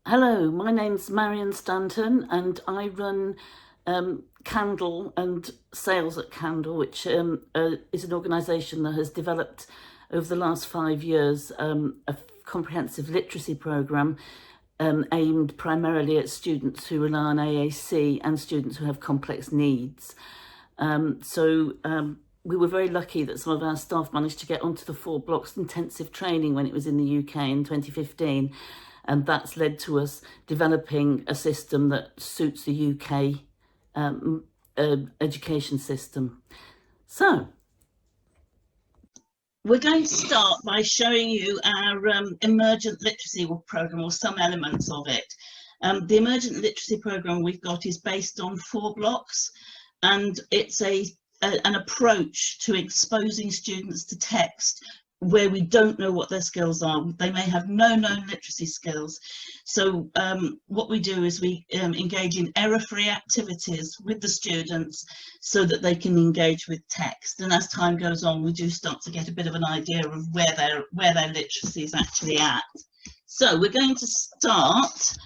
Hello, my name's Marion Stanton and I run SCandLE and sales at SCandLE, which is an organisation that has developed over the last 5 years a comprehensive literacy programme aimed primarily at students who rely on AAC and students who have complex needs. We were very lucky that some of our staff managed to get onto the 4 blocks intensive training when it was in the UK in 2015. And that's led to us developing a system that suits the UK education system. So, we're going to start by showing you our Emergent Literacy programme, or some elements of it. The Emergent Literacy programme we've got is based on 4 blocks, and it's an approach to exposing students to text where we don't know what their skills are. They may have no known literacy skills. So what we do is we engage in error-free activities with the students so that they can engage with text. And as time goes on, we do start to get a bit of an idea of where their literacy is actually at. So we're going to start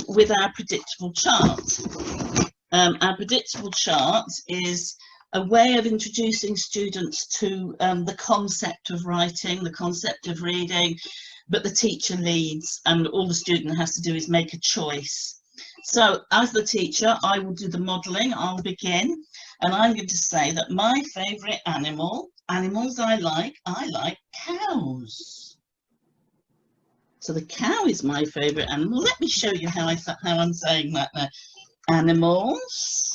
with our predictable chart. Our predictable chart is a way of introducing students to the concept of writing, the concept of reading, but the teacher leads and all the student has to do is make a choice. So as the teacher, I will do the modelling. I'll begin, and I'm going to say that my favourite animals I like cows. So the cow is my favourite animal. Let me show you how I'm saying that now. Animals.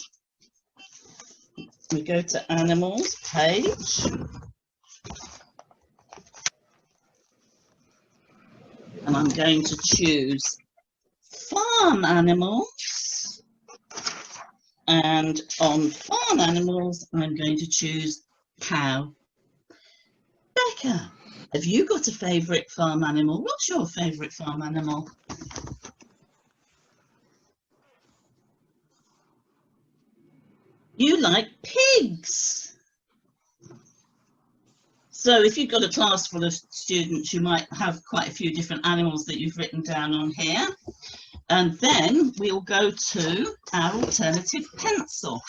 We go to animals page, and I'm going to choose farm animals, and on farm animals I'm going to choose cow. Becca, have you got a favourite farm animal? What's your favourite farm animal? You like pigs. So if you've got a class full of students, you might have quite a few different animals that you've written down on here. And then we'll go to our alternative pencil.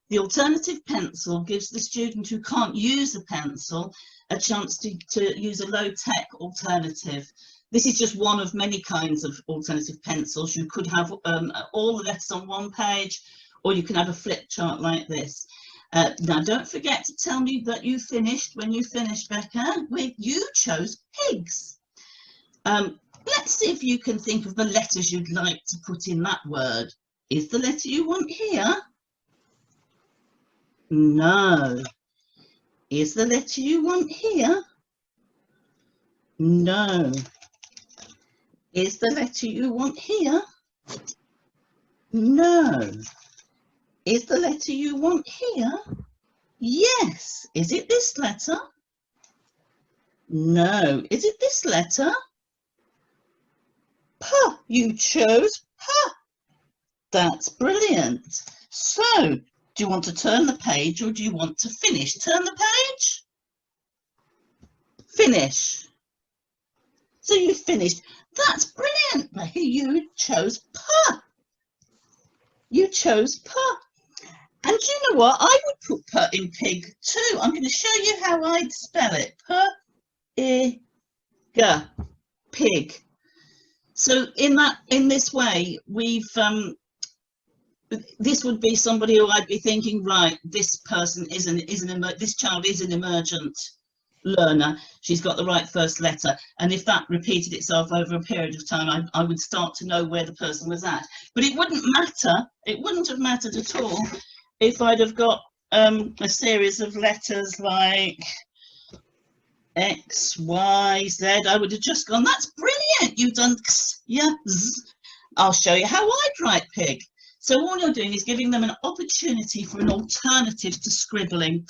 The alternative pencil gives the student who can't use a pencil a chance to use a low-tech alternative. This is just one of many kinds of alternative pencils. You could have all the letters on one page, or you can have a flip chart like this. Now, don't forget to tell me that you finished. When you finished, Becca, you chose pigs. Let's see if you can think of the letters you'd like to put in that word. Is the letter you want here? No. Is the letter you want here? No. Is the letter you want here? No. Is the letter you want here? Yes. Is it this letter? No. Is it this letter? P. You chose P. That's brilliant. So, do you want to turn the page or do you want to finish? Turn the page. Finish. So you finished. That's brilliant. You chose P. You chose P. And do you know what? I would put P in pig too. I'm going to show you how I'd spell it. P-I-G, pig. So in this way, we've this would be somebody who I'd be thinking, right, this person this child is an emergent learner. She's got the right first letter, and if that repeated itself over a period of time, I would start to know where the person was at. But it wouldn't matter. It wouldn't have mattered at all if I'd have got a series of letters like X, Y, Z. I would have just gone, that's brilliant, you've done X, yeah, Z. I'll show you how I'd write pig. So all you're doing is giving them an opportunity for an alternative to scribbling.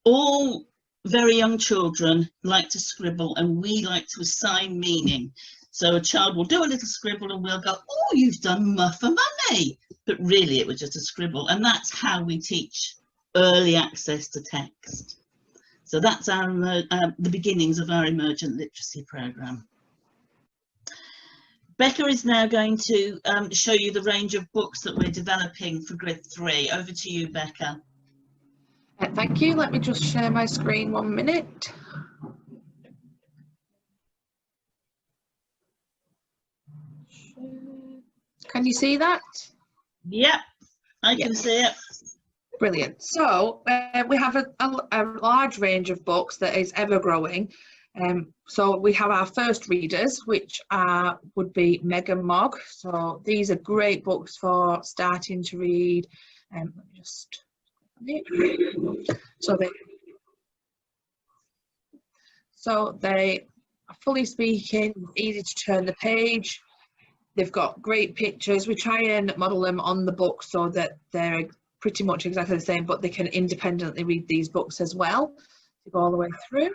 All very young children like to scribble, and we like to assign meaning. So a child will do a little scribble and we'll go, oh, you've done muh for mummy. But really it was just a scribble, and that's how we teach early access to text. So that's the beginnings of our Emergent Literacy programme. Becca is now going to show you the range of books that we're developing for Grid 3. Over to you, Becca. Thank you. Let me just share my screen 1 minute. Can you see that? Yep, I can see it. Brilliant. So we have a large range of books that is ever growing. So we have our first readers, which would be Mega Mog. So these are great books for starting to read. Let me just. So they are fully speaking, easy to turn the page. They've got great pictures. We try and model them on the book so that they're pretty much exactly the same, but they can independently read these books as well. To go all the way through.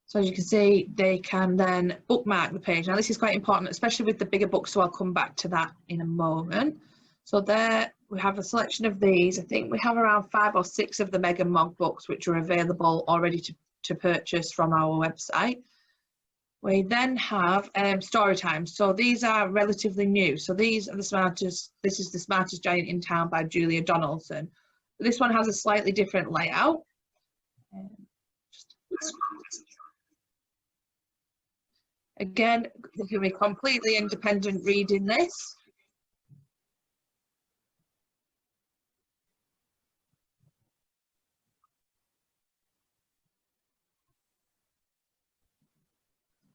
So as you can see, they can then bookmark the page. Now this is quite important, especially with the bigger books, so I'll come back to that in a moment. So there we have a selection of these. I think we have around 5 or 6 of the Mega Mog books which are available already to purchase from our website. We then have story times. So these are relatively new. So these are the smartest. This is The Smartest Giant in Town by Julia Donaldson. This one has a slightly different layout. Again, they can be completely independent reading this.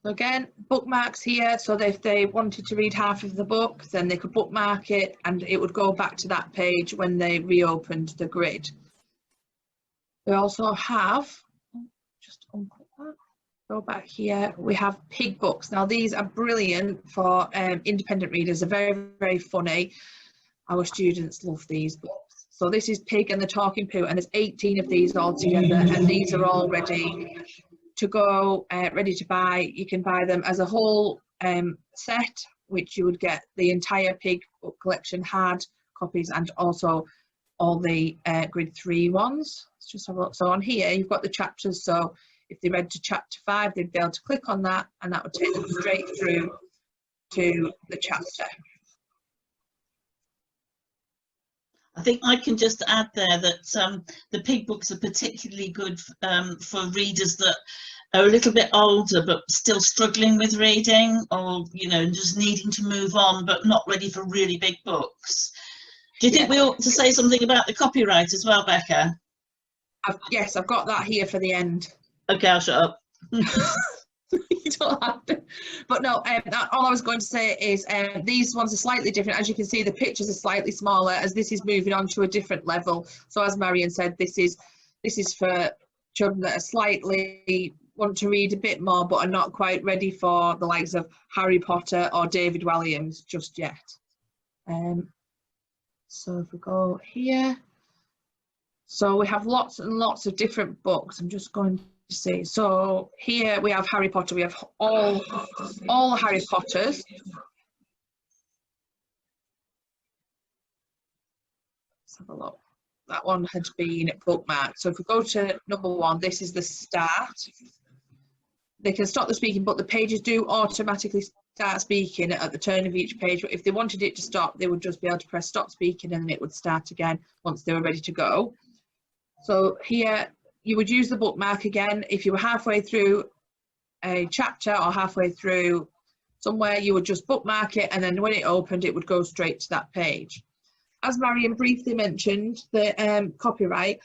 Again, bookmarks here, so that if they wanted to read half of the book, then they could bookmark it and it would go back to that page when they reopened the grid. We also have, just unclick that, go back here, we have pig books. Now these are brilliant for independent readers. They're very, very funny. Our students love these books. So this is Pig and the Talking Poo, and there's 18 of these all together, and these are all ready to go, ready to buy. You can buy them as a whole set, which you would get the entire Pig book collection, hard copies, and also all the Grid 3 ones. Let's just have a look. So on here you've got the chapters, so if they read to chapter 5 they'd be able to click on that and that would take them straight through to the chapter. I think I can just add there that the pig books are particularly good for readers that are a little bit older but still struggling with reading, or just needing to move on but not ready for really big books. Do you think we ought to say something about the copyright as well, Becca? Yes, I've got that here for the end. Okay, I'll shut up. You don't have to. But no, all I was going to say is these ones are slightly different. As you can see, the pictures are slightly smaller as this is moving on to a different level. So as Marion said, this is for children that are slightly want to read a bit more but are not quite ready for the likes of Harry Potter or David Walliams just yet. So if we go here, so we have lots and lots of different books. I'm just going to see. So here we have Harry Potter. We have all Harry Potters. Let's have a look. That one had been bookmarked. So if we go to number 1, this is the start. They can stop the speaking, but the pages do automatically start speaking at the turn of each page. But if they wanted it to stop, they would just be able to press stop speaking and it would start again once they were ready to go. So here you would use the bookmark again. If you were halfway through a chapter or halfway through somewhere, you would just bookmark it, and then when it opened, it would go straight to that page. As Marion briefly mentioned, the copyright,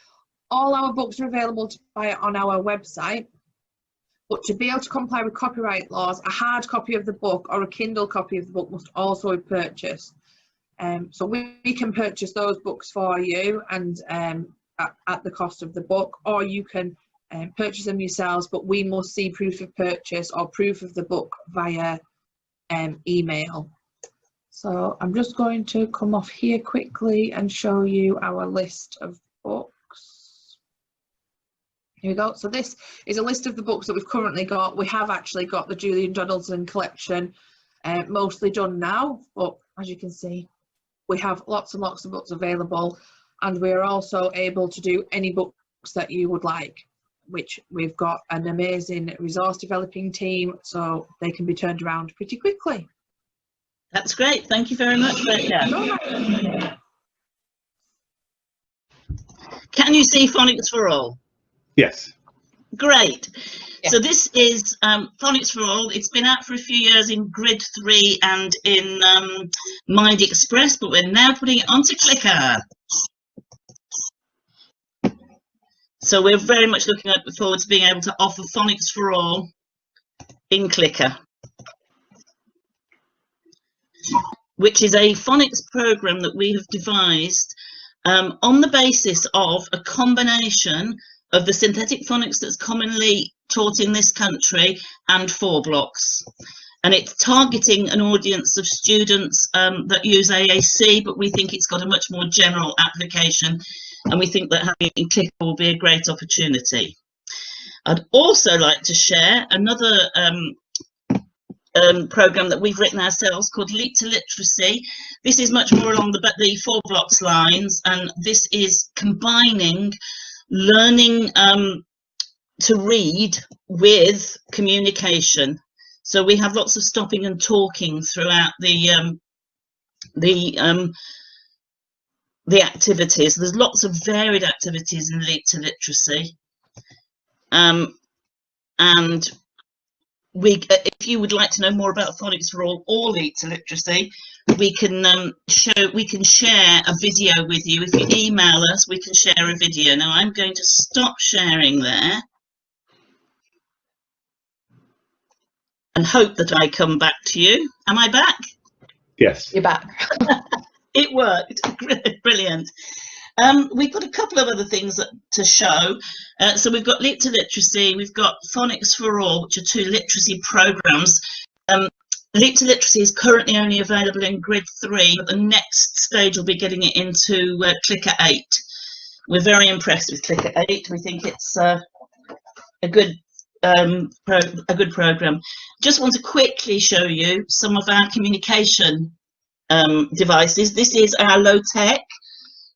all our books are available to buy on our website, but to be able to comply with copyright laws, a hard copy of the book or a Kindle copy of the book must also be purchased. So we can purchase those books for you and at the cost of the book, or you can purchase them yourselves, but we must see proof of purchase or proof of the book via email. So I'm just going to come off here quickly and show you our list of books. Here we go. So this is a list of the books that we've currently got. We have actually got the Julia Donaldson collection mostly done now, but as you can see, we have lots and lots of books available, and we are also able to do any books that you would like. which we've got an amazing resource developing team, so they can be turned around pretty quickly. That's great. Thank you very much, Becca. Can you see Phonics for All? Yes. Great. Yeah. So this is Phonics for All. It's been out for a few years in Grid 3 and in Mind Express, but we're now putting it onto Clicker. So we're very much looking forward to being able to offer Phonics for All in Clicker, which is a phonics program that we have devised on the basis of a combination of the synthetic phonics that's commonly taught in this country and 4 blocks. And it's targeting an audience of students that use AAC, but we think it's got a much more general application, and we think that having it in Clicker will be a great opportunity. I'd also like to share another program that we've written ourselves called Leap to Literacy. This is much more along the 4 blocks lines, and this is combining learning to read with communication. So we have lots of stopping and talking throughout the activities. There's lots of varied activities in Leap to Literacy, and if you would like to know more about Phonics for All or Leap to Literacy, we can share a video with you. If you email us, we can share a video. Now I'm going to stop sharing there and hope that I come back to you. Am I back? Yes. You're back. It worked. Brilliant. We've got a couple of other things to show. So we've got Leap to Literacy, we've got Phonics for All, which are 2 literacy programs. Leap to Literacy is currently only available in Grid 3, but the next stage will be getting it into Clicker 8. We're very impressed with Clicker 8. We think it's a good program. Just want to quickly show you some of our communication devices. This is our low tech.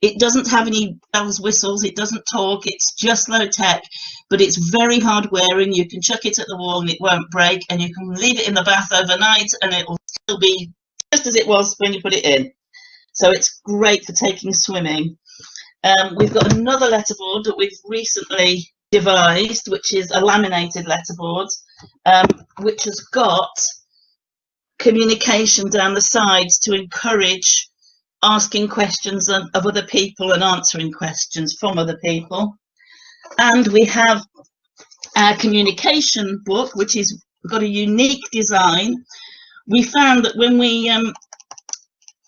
It doesn't have any bells, whistles, it doesn't talk, it's just low tech, but it's very hard wearing. You can chuck it at the wall and it won't break, and you can leave it in the bath overnight and it will still be just as it was when you put it in. So it's great for taking swimming. We've got another letterboard that we've recently devised, which is a laminated letterboard, which has got communication down the sides to encourage asking questions of other people and answering questions from other people. And we have our communication book, which is got a unique design. We found that when we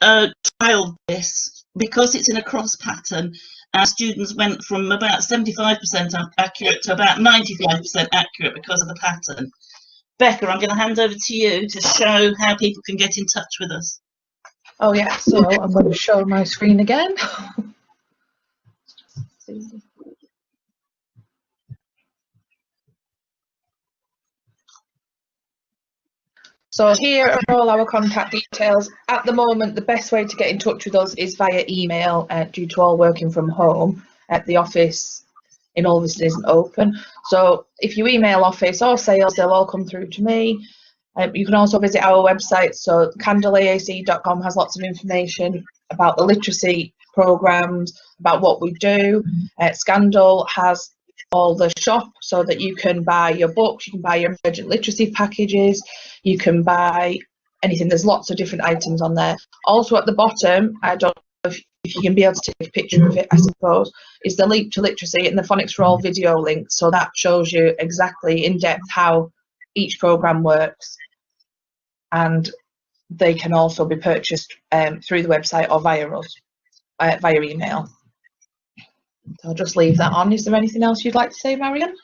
trialed this, because it's in a cross pattern, our students went from about 75% accurate to about 95% accurate because of the pattern. Becca, I'm going to hand over to you to show how people can get in touch with us. Oh yeah, so I'm going to show my screen again. So here are all our contact details. At the moment, the best way to get in touch with us is via email, due to all working from home. The office in Ulverston isn't open. So if you email office or sales, they'll all come through to me. You can also visit our website. So SCandLEAC.com has lots of information about the literacy programs, about what we do. SCandLE has all the shop so that you can buy your books, you can buy your emergent literacy packages, you can buy anything. There's lots of different items on there. Also at the bottom, I don't know if you can be able to take a picture of it, I suppose, is the Leap to Literacy and the Phonics for All video link. So that shows you exactly in depth how each program works. And they can also be purchased through the website or via us, via email. So I'll just leave that on. Is there anything else you'd like to say, Marion?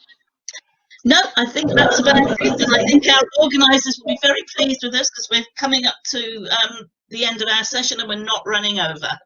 No, I think that's about it. And I think our organisers will be very pleased with us because we're coming up to the end of our session and we're not running over.